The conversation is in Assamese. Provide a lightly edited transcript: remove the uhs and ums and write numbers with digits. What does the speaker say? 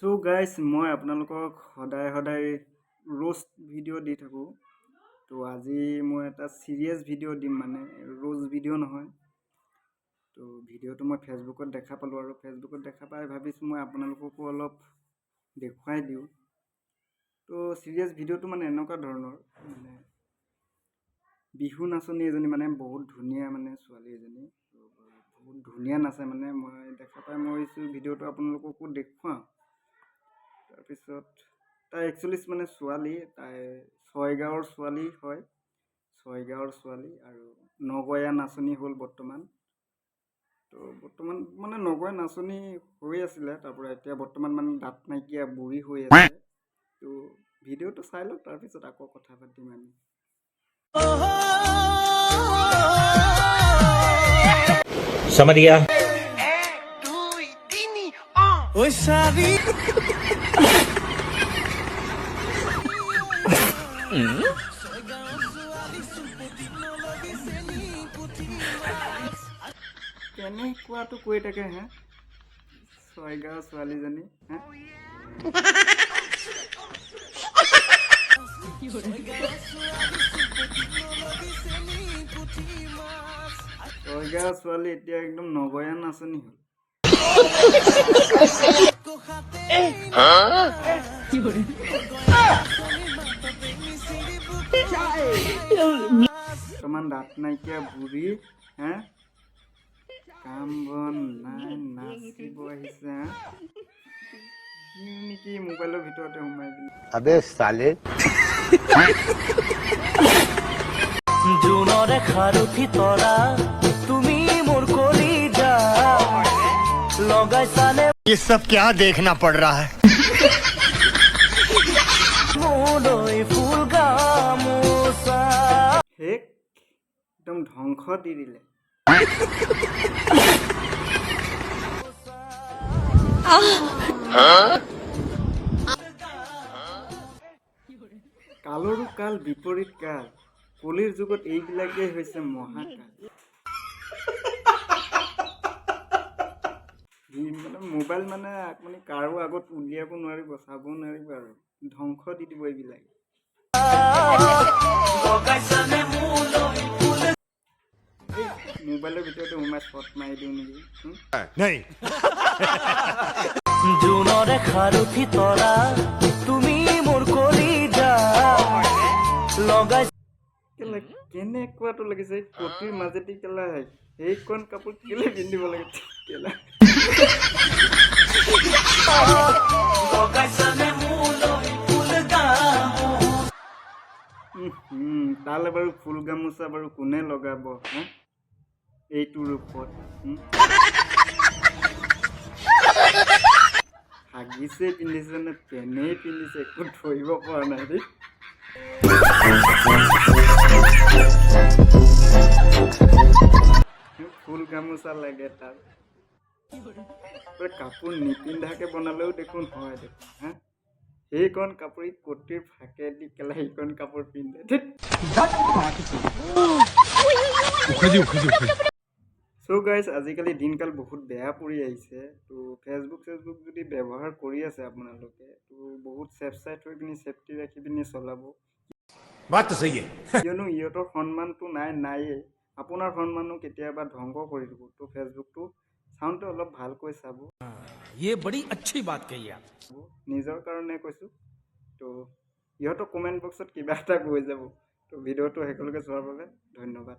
সো গাইজ মই আপোনালোকক সদায় ৰোষ্ট ভিডিঅ' দি থাকোঁ। তো আজি মই এটা চিৰিয়াছ ভিডিঅ' দিম, মানে ৰোষ্ট ভিডিঅ' নহয়। তো ভিডিঅ'টো মই ফেচবুকত দেখা পালোঁ আৰু ফেচবুকত দেখা পাই ভাবিছোঁ মই আপোনালোককো অলপ দেখুৱাই দিওঁ। তো চিৰিয়াছ ভিডিঅ'টো মানে এনেকুৱা ধৰণৰ, মানে বিহু নাচনী এজনী, মানে বহুত ধুনীয়া মানে ছোৱালী এজনী, বহুত ধুনীয়া নাচে। মানে মই দেখা পাই মই ভিডিঅ'টো আপোনালোককো দেখুৱাওঁ। তাৰপিছত তাই একচুৱেলি মানে ছোৱালী, তাই ছয়গাঁৱৰ ছোৱালী হয়, ছয়গাঁৱৰ ছোৱালী আৰু নগয়া নাচনী হ'ল বৰ্তমান। তো বৰ্তমান মানে নগয়া নাচনী হৈ আছিলে, তাৰপৰা এতিয়া বৰ্তমান মানে দাঁত নাইকিয়া বুঢ়ী হৈ আছে। তো ভিডিঅ'টো চাই লওক, তাৰপিছত আকৌ কথা পাতিম আমি। समझ गया। কেনেকুৱাটো কৈ থাকে হে ছয়গাঁৱৰ ছোৱালীজনী হে। ছয়গাঁৱৰ ছোৱালী এতিয়া একদম নগয়া নাচনী হ'ল। বৰ্তমান দাঁত নাইকিয়া বুঢ়ী হে, কাম বন নাই, নাচিব আহিছে হা। নেকি মোবাইলৰ ভিতৰতে সোমাই দিলে। अबे साले জুনরে খারুথি তরা তুমি মোর কলিজা লগাইছানে ये सब क्या देखना पड़ रहा है। মোলৈ ফুল গামোচা হেক একদম ধ্বংস দি দিলে। কালৰো কাল বিপৰীত কাল, কলিৰ যুগত এইবিলাকেই হৈছে মহাকাল। মানে মোবাইল মানে আপুনি কাৰো আগত উলিয়াব নোৱাৰিব, চাব নোৱাৰিব আৰু ধ্বংস দি দিব এইবিলাকে। লগাইছানে মোলৈ ফুল মোবাইলৰ ভিতৰতে সোমাই শ্বট মাৰি দিওঁ নেকি। नहीं জুনৰে খাৰুথি তৰা তুমি মোৰ কলিজা লগাই কেলে কেনেকুৱাটো লাগিছে, কটিৰ মাজেদি কেলা সেইখন কাপোৰ কেলে পিন্ধিব লাগে কেলা। লগাইছানে মোলৈ ফুল গামোচা তালে বাৰু ফুল গামোচা বাৰু কোনে লগাব হা এইটো ৰূপত। হাগিছে পিন্ধিছে নে পেনেই পিন্ধিছে একো ধৰিব পৰা নাই দেই। ফুল গামোচা লাগে তাত, কাপোৰ নিপিন্ধাকে বনালেও দেখোন হয় দেখোন হা। সেইখন কাপোৰ কটিৰ ফাকে দি কেলা সেইখন কাপোৰ পিন্ধে। চ' গাইজ আজিকালি দিনকাল বহুত বেয়া পৰি আহিছে। তো ফেচবুক যদি ব্যৱহাৰ কৰি আছে আপোনালোকে, তো বহুত ছেফ চাইড হৈ পিনি ছেফটি ৰাখি পিনি চলাব। बात तो सही है। কিয়নো ইহঁতৰ সন্মানটো নায়েই, আপোনাৰ সন্মানো কেতিয়াবা ধ্বংস কৰি দিব। তো ফেচবুকটো চাওঁতে অলপ ভালকৈ চাব। ये बड़ी अच्छी बात कही आप। নিজৰ কাৰণে কৈছোঁ। তো ইহঁতৰ কমেণ্ট বক্সত কিবা এটা কৈ যাব। তো ভিডিঅ'টো শেষলৈকে চোৱাৰ বাবে ধন্যবাদ।